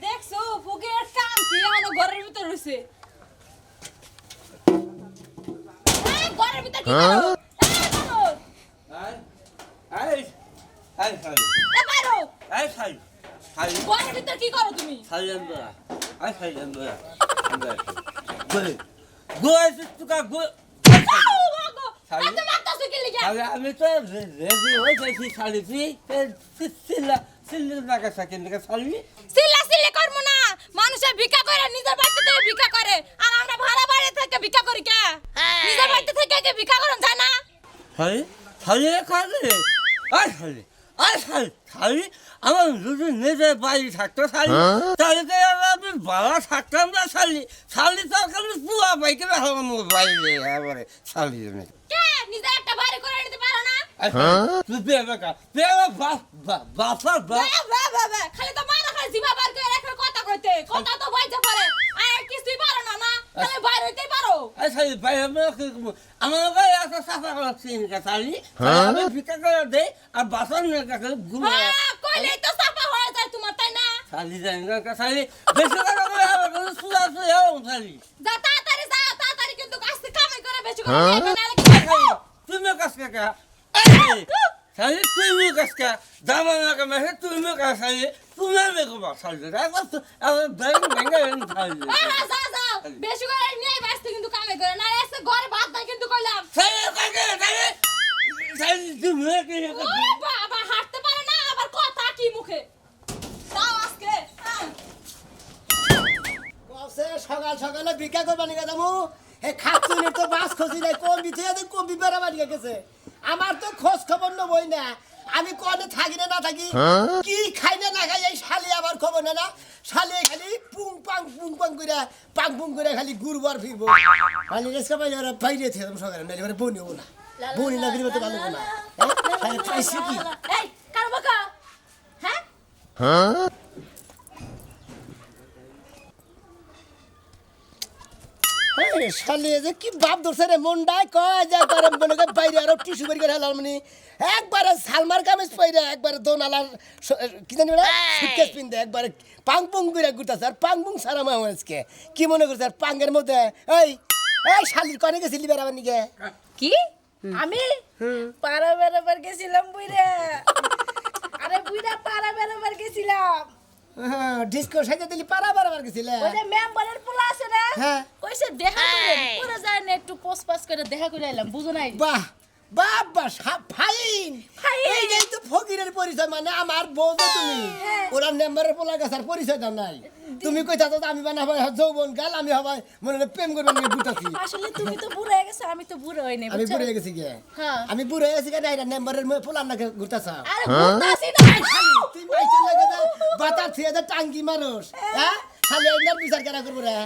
দেখছো ফকিরের কাম কি আমার ঘরের ভিতর রইছে এই ঘরের ভিতর কি করো এই করো এই বাইরো এই খাই ঘরের ভিতর কি করো তুমি সাইলেন্ডা আই সাইলেন্ডা গো গো তুকা গো এত মারতাছ কি লিগা আমি তো রেডি হয়ে গেছি শালিছি সিল্লা লাগা সাকিন লাগা শালি সিল্লা সিল্লি করমু না মানুষে ভিক্ষা করে নিজের বাড়িতে থেকে ভিক্ষা করে আর আমরা ভাড়া বাড়ি থেকে ভিক্ষা করি কে নিজের বাড়িতে থেকে কি ভিক্ষা করন যায় না শালি শালি খালি আই শালি আমার যদি নিজের বাড়ি থাকতো শালি তাহলে তো আমি বাবা থাকতাম না শালি তো খালি পুয়া বাইকে আমার বাইরে এবারে শালি কে নিজে একটা বাড়ি করে নিতে পারো না তুই বাবা বাবা খালি তো মারা খালি জিবা বার করে রাখবে কথা কইতে কথা তো বাইজা পড়ে আর কিছুই পারো না না খালি বাইরে হইতেই পারো এই শালি বাইরে আমার গায়ে একটা সাফা করছি শালি আমি ভিক্ষা করে দেই আর বাসন নিয়ে কাছে ঘুরে হ্যাঁ কইলেই তো সাফা হয়ে যায় তোমার তাই না শালি জানি না শালি বেশি কথা বলে আমার সুদা শালি যা তাড়াতাড়ি কিন্তু কাজে কামাই করে বেশি করে যাইবে না লাগে তুমি কাজকে কা শালি তুমি কাজকে দামানা কামে তুমি কাজ শালি তুমি মেকো বা শালি আমার ব্যাংক ব্যাংকে শালি যা বেশি করে নিয়ে বাসতে কিন্তু কামাই করে না এসে ঘরে ভাত নাই কিন্তু কইলাম শালি কাকে শালি তুমি কে ও বাবা হাঁটতে পারে না আবার কথা কি মুখে তাও আজকে সকাল সকালে ভিক্ষা করবা নিয়ে যাবো এই খাচ্চুনির তো বাস খসি নাই কমবি থেকে কমবি বেড়াবা নিয়ে গেছে আমার তো খোঁজ খবর নেবই না আমি কনে থাকি না থাকি কি খাই না খাই এই শালি আমার খবর না শালি খালি পুং পাং করে খালি গুরবার ফিরবো খালি রেস্কা পাইলে ওরা বাইরে থেকে সকালে নাইলে ওরা বনিও না বনি না গরিব তো ভালো না হ্যাঁ পাইছি কি এই কার বকা হ্যাঁ শালি যে কি ভাব ধরছে রে মনটায় কয় যা করে মনে করে বাইরে আরো টিস্যু বের করে হেলার মানে একবারে সালমার কামিজ পইরা একবারে দোনালার কি জানি না সুটকেস পিনতে একবারে পাং পুং করে ঘুরতাছে আর পাং পুং সারা মামসকে কি মনে করছে আর পাঙ্গের মধ্যে এই শালির কনে গেছিলি বেড়াবার নিকে কি আমি পাড়া বেড়াবার গেছিলাম বুইরা আরে বুইরা পাড়া বেড়াবার গেছিলাম ডিস্কো সাইতে দিলি পাড়া বেড়াবার গেছিলে ওই যে মেম্বারের পোলা আছে না হ্যাঁ কইছে দেখা করে পুরো যায় না একটু পোস্ট পাস করে দেখা করে আইলাম বুঝো নাই বাহ ফাইন এই যে তো ফকিরের পরিচয় মানে আমার বউ যে তুমি ওরা মেম্বারের পোলা গাছার পরিচয় দাও নাই তুমি কইতা তো আমি বানাবো যৌবন গাল আমি হবাই মনে হয় প্রেম করব নিয়ে বুঝাছি আসলে তুমি তো বুড়ো হয়ে গেছো আমি তো বুড়ো হই নাই আমি বুড়ো হয়ে গেছি গে আমি বুড়ো হয়ে গেছি কেন এটা মেম্বারের পোলা না ঘুরতাছ আরে ঘুরতাছি না তুই মাইছেন লাগে যে বাতা থিয়ে যে টাঙ্গি মানুষ হ্যাঁ খালি এনার বিচার কেনা করবো রে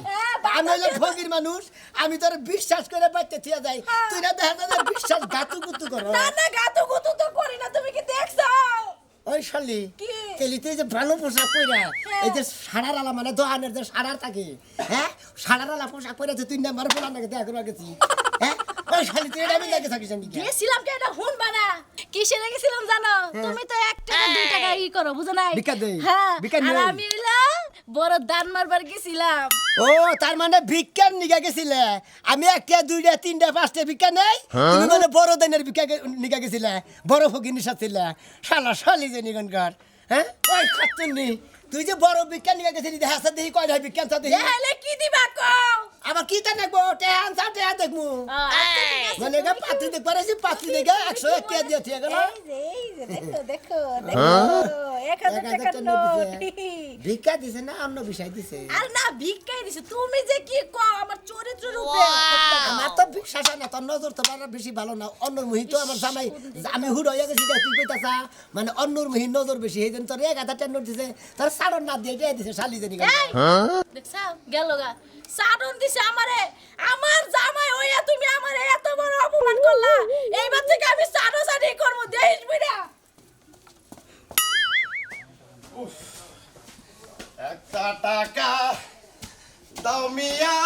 আমি হইলে ফকির মানুষ আমি তোর বিশ্বাস করে বাইতে থিয়া যাই তুই না দেখা যায় বিশ্বাস গাতু গুতু করো না গাতু গুতু তো করি না তুমি কি দেখছো ওই শালি কি কেলিতে যে ভালো পোশাক পরে এই যে সাড়ার আলা মানে দোকানের যে সাড়ার থাকে হ্যাঁ সাড়ার আলা পোশাক পরে তুই নাম্বার পোলা নাকি দেখা করবা গেছি হ্যাঁ ওই শালি তুই এটা আমি লাগে থাকিস নাকি গেছিলাম কে এটা হুন বানা কিসে গেছিলাম জানো তুমি তো 1 টাকা 2 টাকা ই করো বুঝো নাই ভিক্ষা দেই হ্যাঁ ভিক্ষা আর নেই আমি হইলা বড় দান মারবার গেছিলাম ও তার মানে ভিক্ষার নিগা গেছিলে আমি একটা দুইটা তিনটা পাঁচটা ভিক্ষা নেই তুমি মানে বড় দানের ভিক্ষা নিগা গেছিলে বড় ফকির নিশা ছিলে শালা শালি যে নিগনকার হ্যাঁ ওই খাচ্চুনি তুই যে বড় বিজ্ঞান নিয়ে গেছিলি দেখা দেখি কয় যায় বিজ্ঞান সাথে দেখাইলে কি দিবা কও আবার কি তা দেখবো টেহান সা টেহা দেখবো মানে গা পাত্রি দেখ পারেছি পাত্রি দেখে 101 কে দিয়ে ঠিক গেল এই যে দেখো 1000 টাকা নোট ভিক্ষা দিছে না অন্য বিষয় দিছে আর না ভিক্ষাই দিছে তুমি যে কি কও আমার চরিত্রের উপরে আমার তো বিশ্বাস না তোর নজর তো আমার বেশি ভালো না অন্যর মুহি তো আমার জামাই আমি হুড হয়ে গেছি তুই কইতাছা মানে অন্যর মুহি নজর বেশি এইদিন তোর 1000 টাকা নোট দিছে তোর সাড়ন না দিয়ে দিয়ে দিছে শালি জানি দেখছা গেলগা সাড়ন দিছে আমারে আমার জামাই হইয়া তুমি আমারে এত বড় অপমান করলা এইবার থেকে আমি সাড়ো সাড়ি করব দেইস বুইরা একটা টাকা দাও মিয়া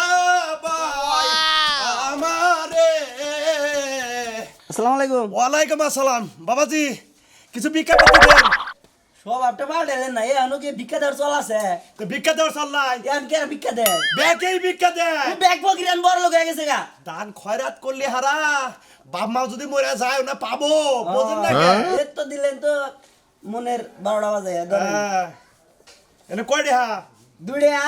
ভাই আমারে আসসালামু আলাইকুম ওয়ালাইকুম আসসালাম বাবাজি কিছু ভিক্ষা করতে দেন স্বভাবটা পাল্টাইলেন না এখনো কি ভিক্ষা দেওয়ার চল আছে তো ভিক্ষা দেওয়ার চল্লাই এখন কে ভিক্ষা দেয় ব্যাগেই ভিক্ষা দেয় ব্যাগ পকিরেন বড় লোক হয়ে গেছে গা দান খয়রাত করলে হারা বাপ মা যদি মরে যায় না পাবো বোঝেন না এর তো দিলেন তো মনের 12টা বাজে ধরেন এনে কয় দেহা দুড়িয়া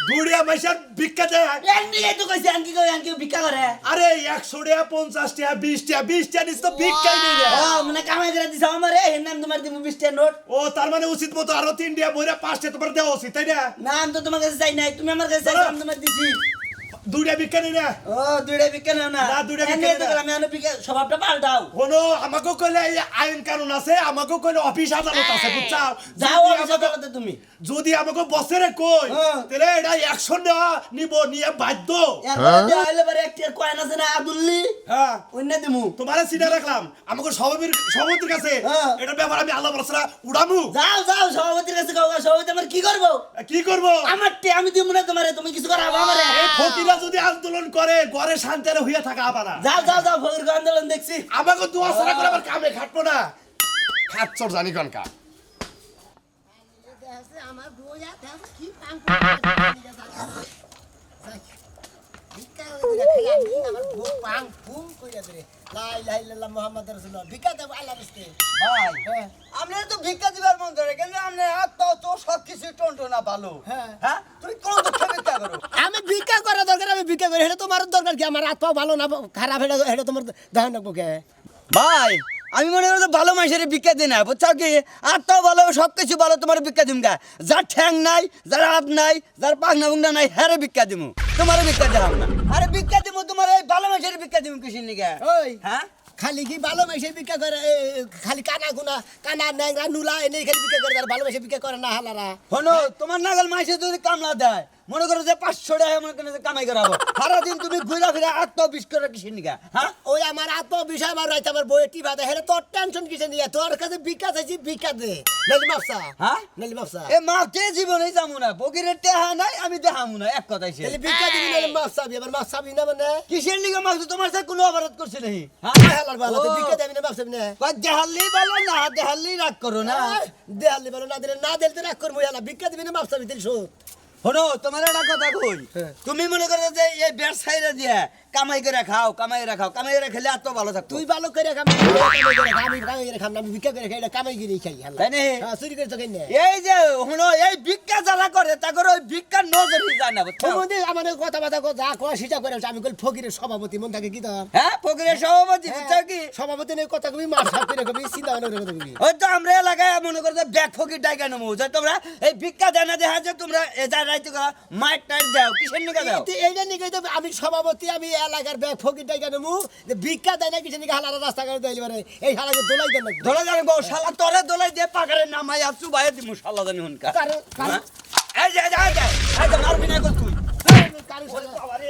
দুড়িয়া মাইশার ভিক্ষা দেয় এন্ডি তো কইছে আনকি কই আনকি ভিক্ষা করে আরে 100 টাকা 50 টাকা 20 টাকা 20 টাকা নিস তো ভিক্ষাই নেই রে ও মানে কামাই করে দিছ আমারে এর নাম তোমার দিমু 20 টা নোট ও তার মানে উচিত মতো আরো 3 টাকা বইরা 5 টাকা তোমার দেওয়া উচিত তাই না না আমি তো তোমার কাছে চাই নাই তুমি আমার কাছে চাইছো আমি তোমার দিছি দুড়িয়া ভিক্ষা নেই না ও দুইটা ভিক্ষা নাও না না, দুইটা ভিক্ষা এমনি তো নাও। আমি আনো ভিক্ষা স্বভাবটা পাল্টাও হলো আমাকে কইলে এই আইন কানুন আছে আমাকে কইলে অফিস আদালত আছে বুঝছাও যাও যদি অফিসে আমাকে- করতে তুমি যদি আমাকে বসেরে কই হ্যাঁ। তাহলে এটা অ্যাকশন নেওয়া নিব নিয়ে বাধ্য এরপরে দেওয়া হইলে পরে একটা কয়েন আছে না আদুল্লি হ্যাঁ অন্য দিমু তোমারে সিধা রাখলাম আমাকে সভাপতির কাছে হ্যাঁ। এটা ব্যাপার আমি আল্লাহ বলছরা উড়ামু যাও যাও সভাপতির কাছে কাও সভাপতি আমার কি করবো কি করব আমার টে আমি দিমু না তোমারে তুমি কিছু করাবো আমারে ফকিরা যদি আন্দোলন করে ঘরে শান্তিরে হইয়া থাকা আবারা যাও যাও যাও ফকির আন্দোলন দেখছি আমাকে দোয়া সারা করে আবার কামে খাটবো না খাচ্ছর জানি কনকা আমার বইয়া কি পাং আমার বউ পাং ফুম কইরা দে লা ইলাহা ইল্লাল্লাহ মুহাম্মাদুর রাসূলুল্লাহ ভিক্ষা দেব আল্লাহর রাস্তে ভাই আপনার তো ভিক্ষা দিবার মন করে কিন্তু আপনি হাত তো সব কিছু টনটনা ভালো হ্যাঁ। হ্যাঁ তুমি কোন দুঃখে ভিক্ষা করো আমি ভিক্ষা করা দরকার আমি ভিক্ষা করি এটা তোমার দরকার কি আমার আত্মা ভালো না খারাপ এটা তোমার ধারণ রাখবো কে ভাই আমি মনে করি তো ভালো মানুষের ভিক্ষা দিই না বুঝছো কি আত্মাও ভালো সব কিছু ভালো তোমার ভিক্ষা দিম গা যার ঠ্যাং নাই যার হাত নাই যার পাখনা বুংনা নাই হ্যারে ভিক্ষা দিমু তোমার ভিক্ষা দিলাম না আরে ভিক্ষা দিমু তোমার এই ভালো মানুষের ভিক্ষা দিমু কিসের নিগা ওই হ্যাঁ খালি কি ভালোবাসে ভিক্ষা করে খালি কানা ন্যাংরা নুলা এনে খালি ভিক্ষা করে তার ভালোবাসে ভিক্ষা করে না হালারা শোনো তোমার নাগাল মাসে যদি কামলা দেয় মনে করো যে 500 টাকা মনে করো যে কামাই করাবো সারাদিন তুমি ঘুরা ফিরে আত্মবিশ করে কিসের নিগা হ্যাঁ ওই আমার আত্মবিষয় আমার রাইতে আমার বইয়ে টিপা দেয় হেরে তোর টেনশন কিসে নিয়ে তোর কাছে ভিক্ষা চাইছি ভিক্ষা দে নালি মাপসা হ্যাঁ নালি মাপসা এ মাকে জীবনেই যাবো না বকিরের টেহা নাই আমি দেখামু না এক কথাই সে নালি ভিক্ষা দিবি নালি মাপসাবি আবার মাপসাবি না মানে কিসের নিগা মাছ তোমার সাথে কোনো অপরাধ করছে নাকি হালার ভালো তো ভিক্ষা দিবি না মাপসাবি না দেহালি বলো না দেহালি রাগ করো না দেহালি বলো না দিলে না দিলে তো রাগ করবো হালা ভিক্ষা দিবি না মাপসাবি দিল শোধ শোনো তোমার একটা কথা কই তুমি মনে করো যে এই ব্যবসায়ীরা দিয়ে কামাই করে খাও কামাই করে খাও কামাই করে খেলে এত ভালো থাকতো তুই ভালো করে খাম কামাই করে খাম আমি কামাই করে খাম না আমি ভিক্ষা করে খাই না কামাই করে খাই হালা তাই না হ্যাঁ চুরি করে তো খাই না এই যে শোনো এই ভিক্ষা যারা করে তা করে ওই ভিক্ষার নজরই যায় না বুঝছো তোমাদের আমাদের কথা বাতা যা কয় সেটা করে আমি কল ফকিরের সভাপতি মন থাকে কি তোর হ্যাঁ ফকিরের সভাপতি বুঝছো কি সভাপতি নেই কথা কবি মার সাপ করে কবি চিন্তা ভাবনা করে কথা কবি ওই তো আমরা এলাকায় মনে করো ব্যাগ ফকির ডাইকা নেবো যে তোমরা এই ভিক্ষা দেয় না দেখা যে তোমরা এ যা রাইতে করা মাইট টাইট দাও কিসের নিকা দাও এইটা নিকে তো আমি সভাপতি আমি এলাকার ব্যাগ ফকিরটাই কেন মু ভিক্ষা দেয় না কিছু নিকে হালারা রাস্তা করে দেয় এবারে এই হালাকে দোলাই দেন না দোলা জানি বউ শালা তোরে দোলাই দিয়ে পাকারে নামাই আসু বাইরে দিমু শালা জানি হুনকা হ্যাঁ? এই যে এই যে মারবি না কো তুই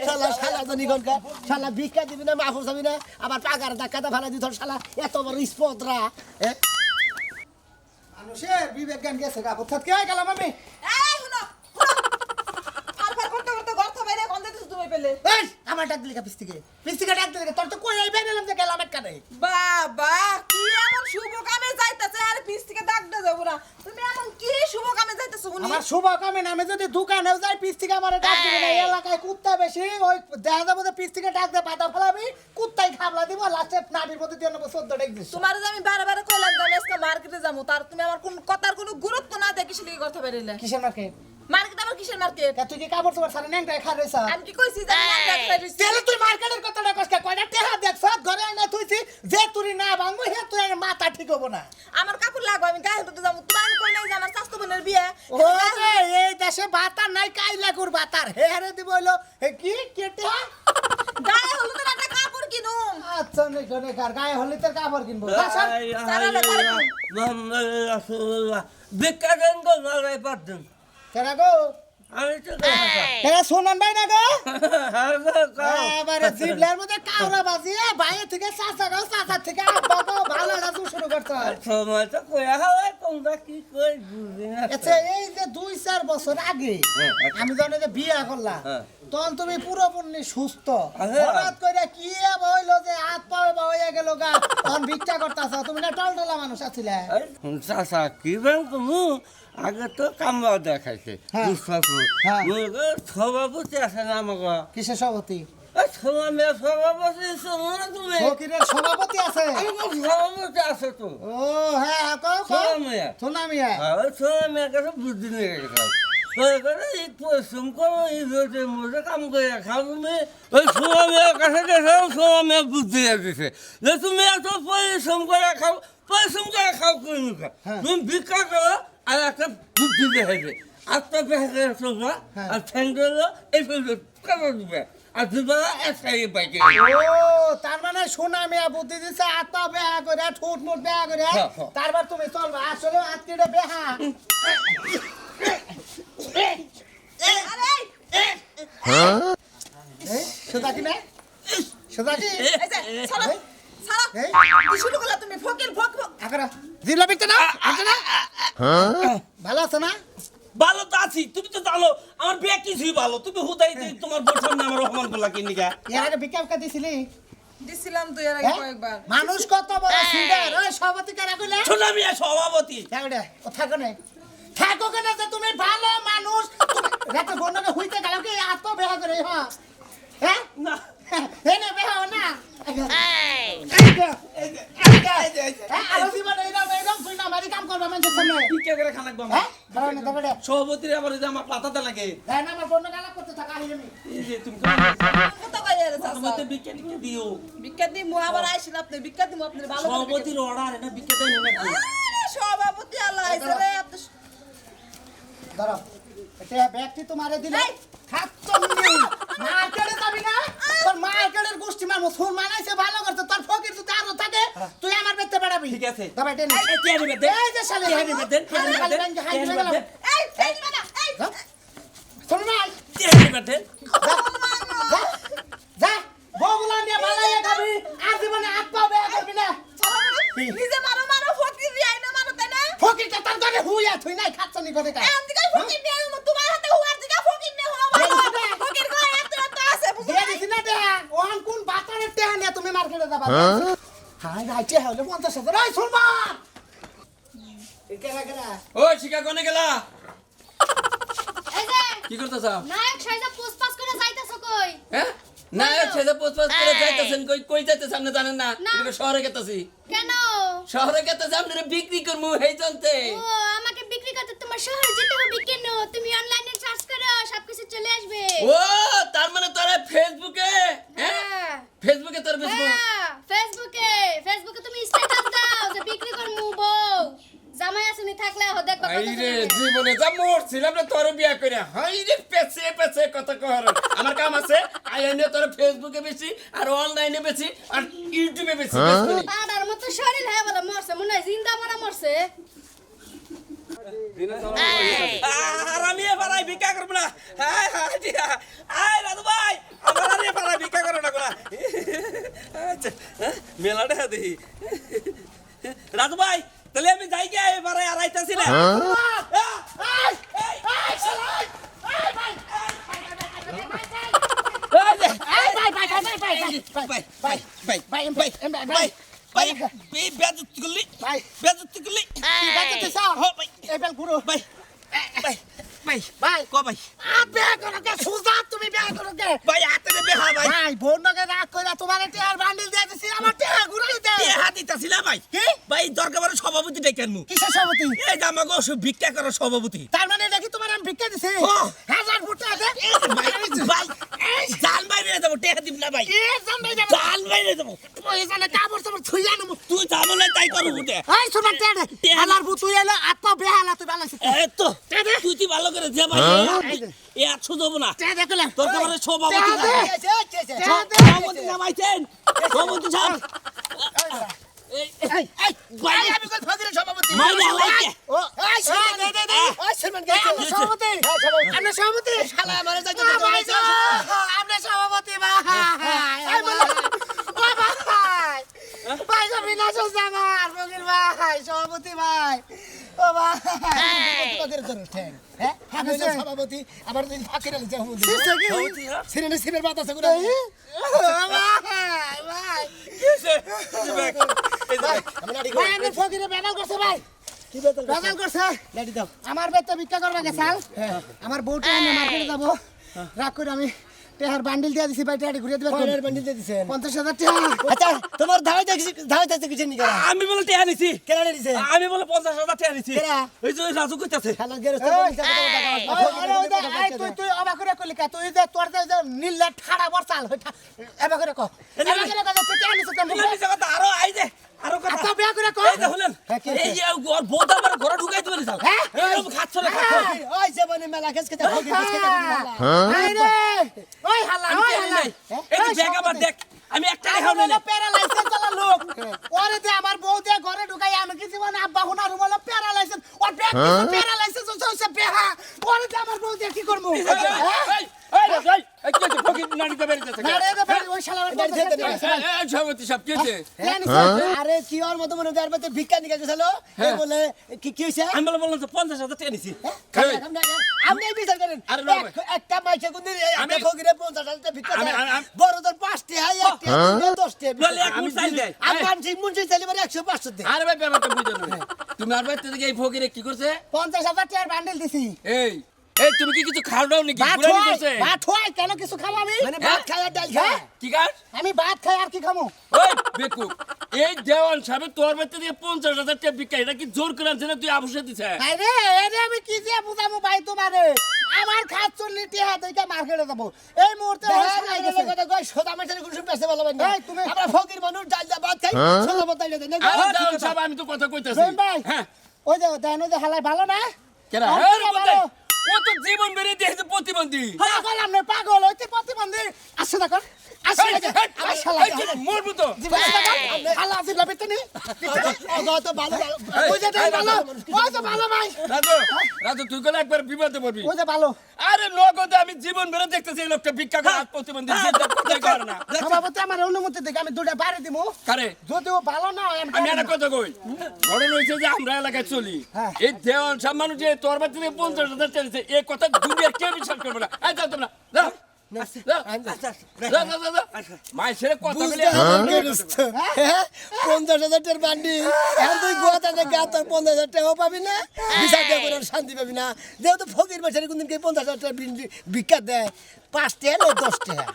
শালা শালা তো নিগনকা শালা ভিক্ষা দিবি না মাফ যাবি না আবার পাকার ধাক্কাটা ফালা দিত শালা এত বড় স্পদরা মানুষের বিবেক জ্ঞান গেছে গা কোথা কে গেলাম আমি এই শুনো আলফার করতে করতে গর্ত বাইরে কোন দিতে তুমি পেলে এই আমার ডাক দিলি পিস থেকে ডাক দিলি তোর তো কই আই বেরালাম যে গেলাম এক কানে বাবা কি এমন শুভ কামে যাইতাছে আর পিছ থেকে ডাক দে যাবো না তুমি এমন কি শুভ কামে যাইতাছো উনি আমার শুভ কামে নামে যদি দোকানেও যাই পিস থেকে আমার ডাক দিবে না এই এলাকায় কুত্তা বেশি ওই দেখা যাবো যে পিস থেকে ডাক দে পাতা ফেলাবি কুত্তাই খাবলা দিব লাস্টে নাটির মধ্যে দিয়ে নেবো 14 ডাক দিস তোমার যে আমি বারে কইলাম যে আমি আজকে মার্কেটে যাবো তার তুমি আমার কোন কথার কোনো গুরুত্ব না দেখি শিলি কথা বেরিলে কিসের মার্কেট মার্কেট আমার কিসের মার্কেট তুই কি কাপড় চোপড় সারা ন্যাংটা খা রইছ আমি কি কইছি যে আমি মার্কেট খাইছি তেলে তুই মার্কেটের কথাটা কষ্ট কয়টা টেহা দেখছ ঘরে না তুইছি যে তুই না ভাঙবো হে তুই মাথা ঠিক হবো না আমার কাপড় লাগবে আমি গায়ে হলুদে যাবো তোমার আমি কই নাই যে আমার স্বাস্থ্য বোনের বিয়ে ও রে এই দেশে বাতার নাই কাইলা কুর বাতার হে রে দিব হইলো হে কি কেটে গায়ে হলুদের একটা কাপড় কিনুম আচ্ছা নে গনে কার গায়ে হলিতের কাপড় কিনবো মোহাম্মদ রাসূলুল্লাহ ভিক্ষা দেন গো নলাই পারতেন কেনা গো আমি তো কেনা শোনান ভাই না গো হ্যাঁ এবারে জিবলার মধ্যে কাউরা বাজিয়ে বাইরে থেকে চাচা গো চাচা থেকে আব্বা গো ভালো রাজু শুরু করতে সময় তো কয়া হয় তোমরা কি কই বুঝি না আচ্ছা এই যে 2-4 বছর আগে আমি জানি যে বিয়ে করলাম তখন তুমি পুরোপুরি সুস্থ আচ্ছা। হঠাৎ করে কি হইলো যে হাত পায়ে বা হয়ে গেল গা তখন ভিক্ষা করতেছ তুমি না টলটলা মানুষ আছিলে চাচা কি ব্যাংক তুমি আগে তো কামরা দেখাইছে হ্যাঁ। বুঝতে হ্যাঁ। সভাপতি আছে না আমাকে কিসের সভাপতি সভাপতি শোনো না তুমি ফকিরের সভাপতি আছে আমার সভাপতি আছে তো ও হ্যাঁ কও সোনা মিয়া। সোনা মিয়া সোনা মেয়ের কাছে বুদ্ধি নিয়ে গেছে এই পরিশ্রম করো এই রোদের মধ্যে কাম করে খাও তুমি ওই সোনা মেয়ের কাছে গেছে সোনা মেয়ে বুদ্ধি দিয়েছে যে তুমি এত পরিশ্রম করে খাও পরিশ্রম করে খাও করে মুখে হ্যাঁ। তুমি ভিক্ষা করো আর একটা বুদ্ধি দেখেছে আটটা পেঁচে তোমরা হ্যাঁ। আর ঠ্যাং ধরলো এই করে দিবে আর দুবেলা একসাথে বাইকে ও তার মানে সোনা মিয়া বুদ্ধি দিছে হাত পা বেহা করে ঠোঁট মুট বেহা করে হ্যাঁ, হ্যাঁ। তারপর তুমি চলবা আসলে হাত কেটে বেহা আরে সেটা কি না সেটা কি এই যে ছাড়ো ছাড়ো এই? কি শুরু করলা তুমি ফকির ফক আকারা জিলা বিকতে না আছে না ভালো আছে না ভালো তো আছি তুমি তো জানো আমার বিয়ে কিছুই ভালো তুমি হুদাই তোমার বোর সামনে আমার অপমান করলা কি নিকা এর আগে ভিক্ষা দিছিলি দিছিলাম তুই এর আগে হ্যাঁ? কয়েকবার মানুষ কত বড় সিডার ওই সভাপতি কারা কইলে শোনা মিয়া সভাপতি থাকো ও থাকো না থাকো কেন যে তুমি ভালো মানুষ রাতে বন্ধকে হইতে গেল কি আত বেহা করে হ্যাঁ হ্যাঁ না এই না বেহা না আরো জীবন এইরকম তুই না মারি কাম করবা মানুষের সামনে কি করে খানাক বাবা হ্যাঁ দাঁড়াও না দাঁড়াও সভাপতির আবার এই যে আমার পাতাতে লাগে হ্যাঁ না আমার বন্ধ গালা করতে থাকা আমি এই যে তুমি কত কইয়া রে তোমার তো চাচা বিজ্ঞান টিকে দিও বিখ্যাত দি মু আবার আইছিল আপনি বিখ্যাত দিমু আপনি ভালো করে সভাপতির অর্ডার এটা বিজ্ঞান দেয় না আরে সভাপতি আল্লাহ আইছে রে আপনি দাঁড়াও এটা ব্যক্তি তোমারে দিলে খাচ্চন্নি মার্কেটে যাবি না তোর মার্কেটের গোষ্ঠী মানুষ ফোন মানাইছে ভালো করতে তোর ফকির যদি আরো থাকে তুই আমার বেতে বেড়াবি ঠিক আছে। তবে এটা এই টিয়া দিবে দেন এই যে শালি টিয়া দিবে দেন টিয়া দিবে দেন হাই টিয়া গেলাম দিবে দেন এই এই মানে এই শোন না টিয়া দিবে দেন যা যা বগুলা নিয়ে ভালাইয়া খাবি আর জীবনে হাত পা বেয়া করবি না নিজে মারো মারো ফকির দি আইনা মারো তাই না ফকিরটা তার ঘরে হুইয়া তুই নাই খাচ্চনি করে কা এম দিকে ফকির নে তোমার হাতে হুয়ার দিকে ফকির নে হওয়া ভালো ফকির কো এত এত আছে বুঝছো দিয়ে দিছি না দেয়া ওহান কোন বাতারের টেহা নিয়ে তুমি মার্কেটে যাবা হাই রাইটে হলে 50,000 ওই শুনবা কেরা কেরা ও শিকা কোনে গেলা এই যে কি করতেছ নায়ক সাইজা পোস্ট করে যাইতাছ কই হ্যাঁ না ছেলে পোস্ট করে যাইতেছেন কই কই যাইতেছ আপনি জানেন না না। এটা শহরে গেতাছি কেন শহরে গেতাছি আপনারা বিক্রি করমু হেই জানতে ও আমাকে বিক্রি করতে তোমার শহরে যেতে হবে কেন তুমি অনলাইনে সার্চ করো সবকিছু চলে আসবে ও তার মানে তোরা ফেসবুকে হ্যাঁ হ্যাঁ ফেসবুকে তোর ফেসবুক হ্যাঁ ফেসবুকে তুমি স্ট্যাটাস দাও যে বিক্রি করমু বউ জামাই আসুনি থাকলে হ দেখবা কত আইরে জনের। জীবনে যা মরছিলাম না তোর বিয়া করে হাইরে পেছে পেছে কত কর আমার কাম আছে আইনে তোর ফেসবুকে বেশি আর অনলাইনে বেশি আর ইউটিউবে বেশি বেশি পাড়ার মতো শরীর হয়ে বলে মরছে মনে হয় জিন্দা মারা মরছে আর আমি এবারে ভিক্ষা করব না হাই হাই দিয়া আই রাজু ভাই আমার আর এবারে ভিক্ষা করব না কোলা আচ্ছা মেলাটা দেখি রাজু ভাই তাহলে আমি যাই গিয়ে এবারে আর আইতাছি না ভাই বন্ধকে রাগ কইরা তোমার টেহার বান্ডিল দিয়ে দিছি আমার টেহা ঘুরাই দে সভাপতি ডেকেনমু কিসের সভাপতি এই যে আমাকে ভিক্ষা করার সভাপতি তার মানে দেখি তোমার আমি ভিক্ষা দিছি ও। 1000 ফুট আছে ভাই জাল বাইরে যাবো টেহা দিব না ভাই এ জান ভাই যাবে জাল বাইরে যাবো তুই জানে কাপড় সাপড় থুইয়া নমু তুই যাবো না তাই করবো উঠে এই শোনা টেডে হালার ভূত তুই এলো আত্মা বেহালা তুই বালাইছিস তো তুই কি ভালো করে যে ভাই এ আর দেবো না টেডে কইলা তোর কাছে সভাপতি সভাপতি নামাইছেন সভাপতি সাহেব ভাই আমি কই ফকিরের সভাপতি মাইনে হালাইকে ও এই শোনা দে দে দে ওই শর্মান কে সভাপতি আমরা সভাপতি শালা আমারে যাইতে দে আমরা সভাপতি ভাই এই বল ও ভাই ভাই সবই না আমার ফকির ভাই সভাপতি ভাই ও ভাই কত করে ধরো ঠ্যাং হ্যাঁ আমি হইলাম সভাপতি আমার যদি ফাঁকি রাখলে যাবো হ্যাঁ? সিরেনে সিরের বাদ আছে করে আমি লাঠি ভাই আমি ফকিরে বেনাল করছে ভাই কি বেতন বেনাল করছে লাঠি দাও আমার বেতে ভিক্ষা করবে গেছাল আমার বউটা এনে মার্কেটে যাবো রাগ করে আমি টেহার বান্ডিল দিয়ে দিছি ভাই টেহাটি ঘুরিয়ে দিবে কয়লার বান্ডিল দিয়ে দিছেন 50,000 টাকা আচ্ছা তোমার ধাওয়াইতে কিছু নি করা আমি বলে টেহা নিছি কেন দিছে আমি বলে 50,000 টাকা নিছি কেরা? এই যে ওই রাজু কইতাছে খালা গেরস্ত তুই তুই অবাক করে কইলি কা তুই যে তোর যে নীল ঠাড়া বর্ষাল এবার করে কো এবার করে কো তুই কেন নিছিস বলে নিছে কথা আরো আই যে আরো কথা আচ্ছা বিয়া করে কো এই যে হলেন এই যে ওর বউটা আমার ঘরে ঢুকাই দিবে নিছাল হ্যাঁ? এই খাচ্ছ না খাচ্ছ ওই যে মানে মেলা খেস খেতে ফকির খেস খেতে এই রে ওই হালা আমি ওই জানি হালা নাই এই যে ব্যাগ আমার দেখ আমি একটা দেখাও আমি না প্যারালাইসিস চলা লোক ওরে যে আমার বউ দিয়ে ঘরে ঢুকাই আমি কি জীবনে আব্বা হুনা রুমাল প্যারালাইসিস ওর ব্যাগ প্যারালাইসিস হচ্ছে বেহা ওরে যে আমার বউ দিয়ে কি করব এই এই কি হচ্ছে ফকির নাড়িতে বেরিয়েছে না রে ভাই ওই শালার বউ এই সভাপতি সব কি হচ্ছে আরে কি ওর মতো মনে যার মধ্যে ভিক্ষা নিয়ে গেছিল এই বলে কি হইছে আমি বলে বললাম তো 50,000 টাকা নিছি আপনি বিচার করেন আরে না ভাই। একটা মাইছে কোন একটা আমি- ফকিরে 50,000 টাকা ভিক্ষা দেয় আমি- বড় তোর 5টি হাই 1টি 10টি বলে এক মুঠ চাইল দেয় আমার ঠিক মুন্সি চাইলে মানে 100 500 দেয় আরে ভাই ব্যাপারটা বুঝো না তুমি আর বাইতে থেকে এই ফকিরে কি করছে 50,000 টাকার বান্ডেল দিছি এই এই তুমি কি কিছু খাও দাও নাকি ভাত বুড়ানি হয় করছে ভাত হয় কেন কিছু খাবো আমি মানে ভাত খায় আর ডাল খায় কি কাজ আমি ভাত খাই আর কি খাবো ওই বেকু এই দেওয়ান সাহেব তোর বাইতে দিয়ে 50,000 টাকা ভিক্ষা এটা কি জোর করে আনছে না তুই আবশ্যক দিছে আরে আরে আমি কি দিয়ে বুঝাবো ভাই তোমারে আমার খাত চল্লি টিহা দেখে মার্কেটে যাবো এই মুহূর্তে কথা কয় সোদা মাছের কোনো পেছে ভালো বানি এই, তুমি- আমরা ফকির মানুষ ডাল দা ভাত খাই সোদা ভাত ডাল দেয় না আরে দেওয়ান সাহেব আমি তো কথা কইতাছি রহিম ভাই হ্যাঁ ওই যে দেন ওই যে হালাই ভালো না কেরা আর হ্যাঁ কেরা রে ভালো? ও তো জীবন বেরিয়ে দিয়েছে প্রতিবন্ধী পাগল আপনি পাগল হইতে প্রতিবন্ধী আসছে দেখুন আসছে মরবো তো হালা জিবলা বেতনি অগত ভালো ওই যে দেন ভালো ওই যে ভালো ভাই রাজু রাজু তুই কোন একবার বিপদে পড়বি ওই যে ভালো আরে নগদে আমি জীবন বেড়ে দেখতেছি এই লোকটা ভিক্ষা করে প্রতিবন্ধী জিদ্দা কোথায় করে না সভাপতি আমার অনুমতি দেখে আমি দুটা বাড়ি দিমু কারে যদিও ভালো না হয় আমি একটা কথা কই ঘটনা হয়েছে যে আমরা এলাকায় চলি হ্যাঁ। এই দেওয়ান সব মানুষ যে তোর বাড়ি থেকে 50,000 চলেছে এই কথা দুনিয়ার কেউ বিশ্বাস করবে না এই যাও তোমরা যাও মাই ছেড়ে কথা বলে হ্যাঁ 50,000 টাকার বান্ডি এখন তুই গোয়াতে গা তোর 50,000 টাকাও পাবি না বিচার দিয়ে করে শান্তি পাবি না যেহেতু ফকির মাছের কোনদিন 50,000 টাকা ভিক্ষা দেয় 5 টাকা 10 টাকা